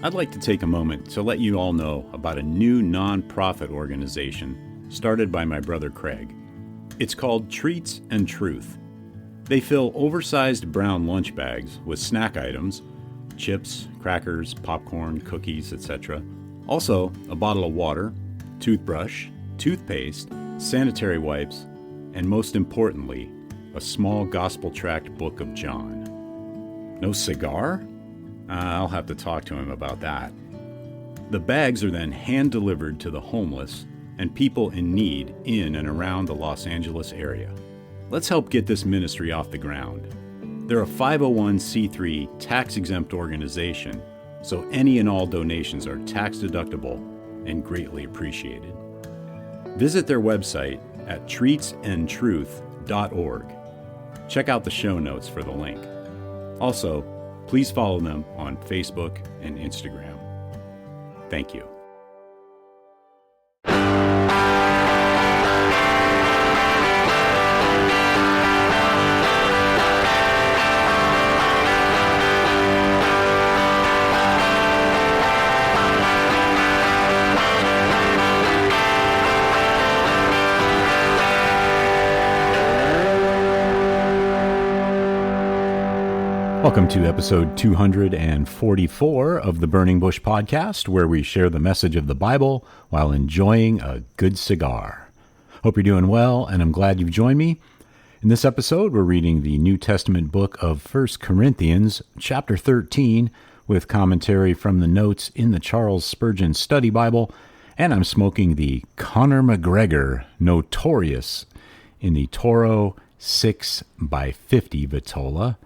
I'd like to take a moment to let you all know about a new non-profit organization started by my brother Craig. It's called Treats and Truth. They fill oversized brown lunch bags with snack items, chips, crackers, popcorn, cookies, etc. Also, a bottle of water, toothbrush, toothpaste, sanitary wipes, and most importantly, a small gospel-tract book of John. No cigar? I'll have to talk to him about that. The bags are then hand-delivered to the homeless and people in need in and around the Los Angeles area. Let's help get this ministry off the ground. They're a 501c3 tax-exempt organization, so any and all donations are tax-deductible and greatly appreciated. Visit their website at treatsandtruth.org. Check out the show notes for the link. Also, please follow them on Facebook and Instagram. Thank you. Welcome to episode 244 of the Burning Bush Podcast, where we share the message of the Bible while enjoying a good cigar. Hope you're doing well, and I'm glad you've joined me. In this episode, we're reading the New Testament book of 1 Corinthians, chapter 13, with commentary from the notes in the Charles Spurgeon Study Bible, and I'm smoking the Conor McGregor Notorious in the Toro 6x50 Vitola.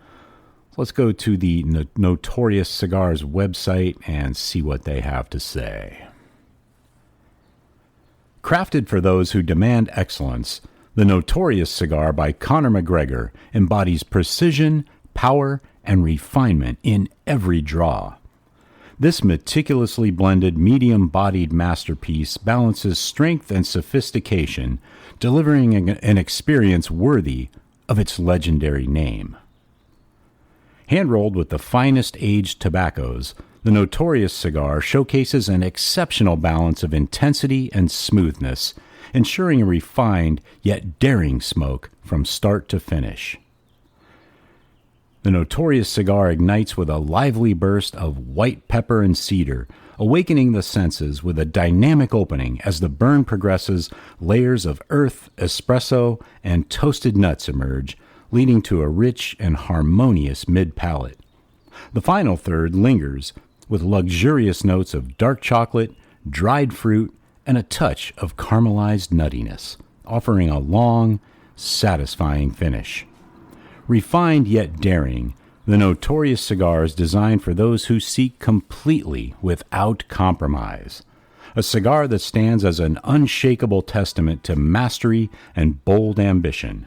Let's go to the Notorious Cigars website and see what they have to say. Crafted for those who demand excellence, the Notorious cigar by Conor McGregor embodies precision, power, and refinement in every draw. This meticulously blended, medium-bodied masterpiece balances strength and sophistication, delivering an experience worthy of its legendary name. Hand-rolled with the finest aged tobaccos, the Notorious cigar showcases an exceptional balance of intensity and smoothness, ensuring a refined yet daring smoke from start to finish. The Notorious cigar ignites with a lively burst of white pepper and cedar, awakening the senses with a dynamic opening as the burn progresses. Layers of earth, espresso, and toasted nuts emerge, leading to a rich and harmonious mid-palate. The final third lingers with luxurious notes of dark chocolate, dried fruit, and a touch of caramelized nuttiness, offering a long, satisfying finish. Refined yet daring, the Notorious cigar is designed for those who seek completely without compromise. A cigar that stands as an unshakable testament to mastery and bold ambition.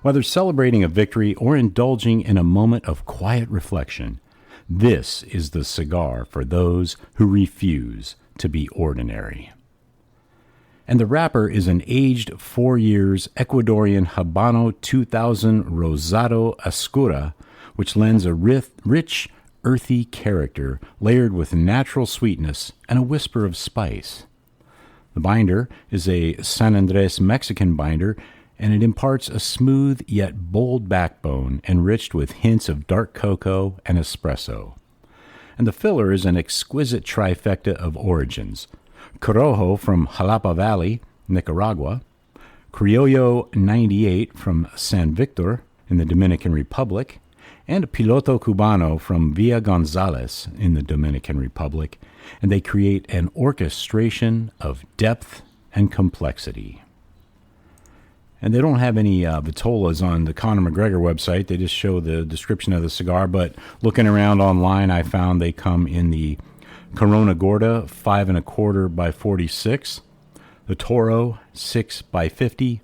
Whether celebrating a victory or indulging in a moment of quiet reflection, this is the cigar for those who refuse to be ordinary. And the wrapper is an aged 4 years Ecuadorian Habano 2000 Rosado Oscura, which lends a rich, earthy character layered with natural sweetness and a whisper of spice. The binder is a San Andres Mexican binder, and it imparts a smooth yet bold backbone enriched with hints of dark cocoa and espresso. And the filler is an exquisite trifecta of origins: Corojo from Jalapa Valley, Nicaragua, Criollo 98 from San Victor in the Dominican Republic, and Piloto Cubano from Villa Gonzales in the Dominican Republic, and they create an orchestration of depth and complexity. And they don't have any vitolas on the Conor McGregor website. They just show the description of the cigar. But looking around online, I found they come in the Corona Gorda 5 1/4 by 46, the Toro 6 by 50,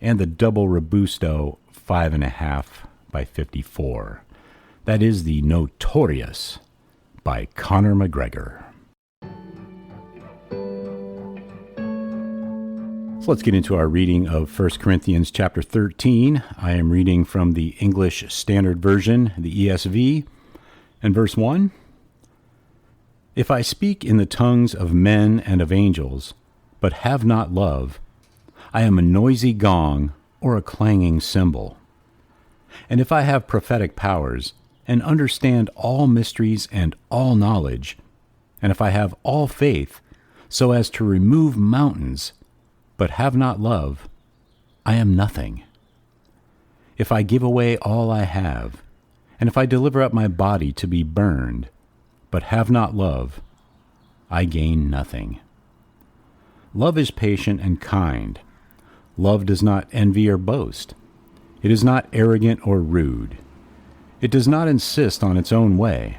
and the Double Robusto 5 1/2 by 54. That is the Notorious by Conor McGregor. So let's get into our reading of 1 Corinthians chapter 13. I am reading from the English Standard Version, the ESV, and verse 1. If I speak in the tongues of men and of angels, but have not love, I am a noisy gong or a clanging cymbal. And if I have prophetic powers, and understand all mysteries and all knowledge, and if I have all faith, so as to remove mountains, but have not love, I am nothing. If I give away all I have, and if I deliver up my body to be burned, but have not love, I gain nothing. Love is patient and kind. Love does not envy or boast. It is not arrogant or rude. It does not insist on its own way.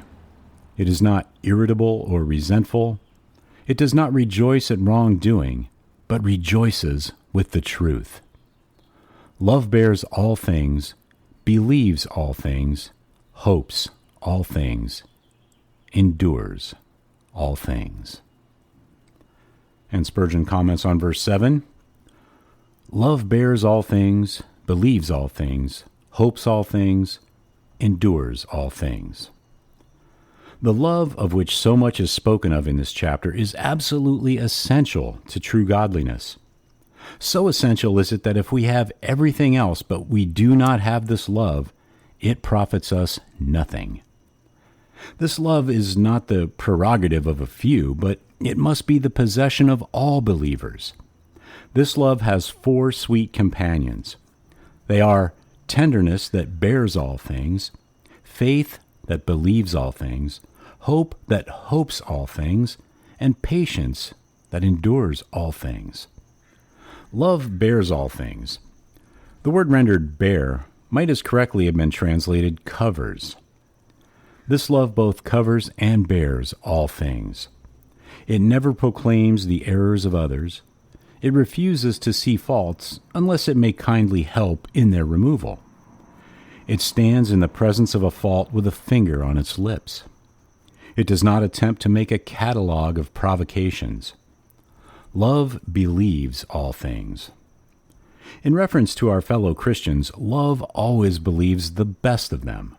It is not irritable or resentful. It does not rejoice at wrongdoing, but rejoices with the truth. Love bears all things, believes all things, hopes all things, endures all things. And Spurgeon comments on verse 7. Love bears all things, believes all things, hopes all things, endures all things. The love of which so much is spoken of in this chapter is absolutely essential to true godliness. So essential is it that if we have everything else but we do not have this love, it profits us nothing. This love is not the prerogative of a few, but it must be the possession of all believers. This love has 4 sweet companions. They are tenderness that bears all things, faith that believes all things, hope that hopes all things, and patience that endures all things. Love bears all things. The word rendered bear might as correctly have been translated covers. This love both covers and bears all things. It never proclaims the errors of others. It refuses to see faults unless it may kindly help in their removal. It stands in the presence of a fault with a finger on its lips. It does not attempt to make a catalogue of provocations. Love believes all things. In reference to our fellow Christians, love always believes the best of them.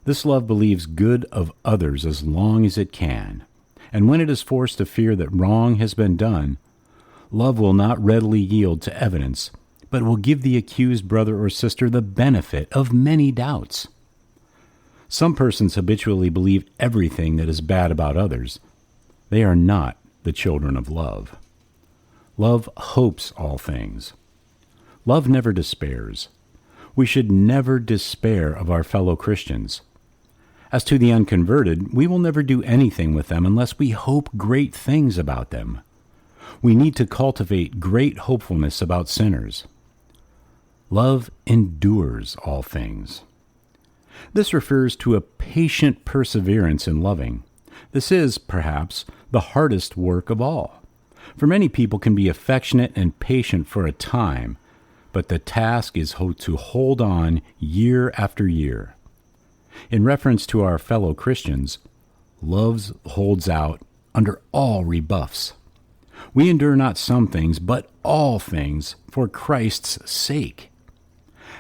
This love believes good of others as long as it can, and when it is forced to fear that wrong has been done, love will not readily yield to evidence, but will give the accused brother or sister the benefit of many doubts. Some persons habitually believe everything that is bad about others. They are not the children of love. Love hopes all things. Love never despairs. We should never despair of our fellow Christians. As to the unconverted, we will never do anything with them unless we hope great things about them. We need to cultivate great hopefulness about sinners. Love endures all things. This refers to a patient perseverance in loving. This is, perhaps, the hardest work of all. For many people can be affectionate and patient for a time, but the task is to hold on year after year. In reference to our fellow Christians, love holds out under all rebuffs. We endure not some things, but all things for Christ's sake.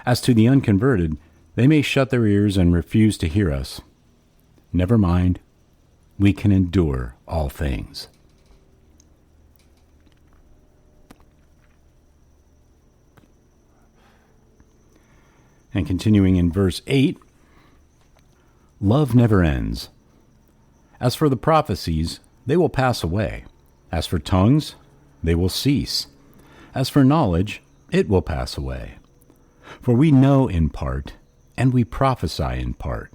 As to the unconverted, they may shut their ears and refuse to hear us. Never mind, we can endure all things. And continuing in verse 8, love never ends. As for the prophecies, they will pass away. As for tongues, they will cease. As for knowledge, it will pass away. For we know in part, and we prophesy in part.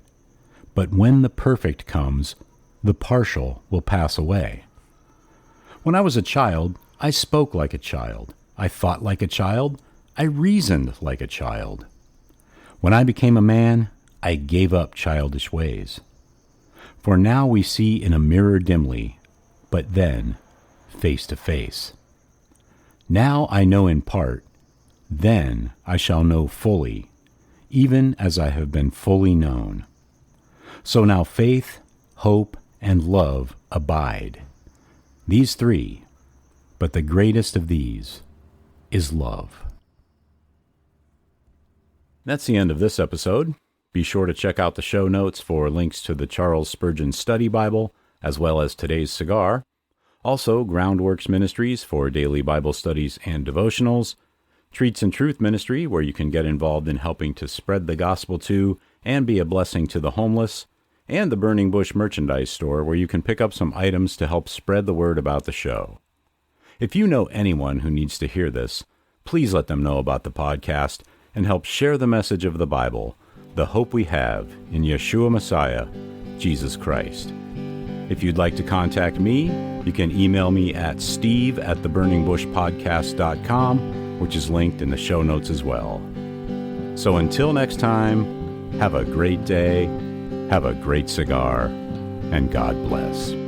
But when the perfect comes, the partial will pass away. When I was a child, I spoke like a child. I thought like a child. I reasoned like a child. When I became a man, I gave up childish ways. For now we see in a mirror dimly, but then face to face. Now I know in part, then I shall know fully, even as I have been fully known. So now faith, hope, and love abide. These 3, but the greatest of these is love. That's the end of this episode. Be sure to check out the show notes for links to the Charles Spurgeon Study Bible, as well as today's cigar. Also, Groundworks Ministries for daily Bible studies and devotionals, Treats and Truth Ministry, where you can get involved in helping to spread the gospel to and be a blessing to the homeless, and the Burning Bush Merchandise Store, where you can pick up some items to help spread the word about the show. If you know anyone who needs to hear this, please let them know about the podcast and help share the message of the Bible, the hope we have in Yeshua Messiah, Jesus Christ. If you'd like to contact me, you can email me at steve@theburningbushpodcast.com, which is linked in the show notes as well. So until next time, have a great day, have a great cigar, and God bless.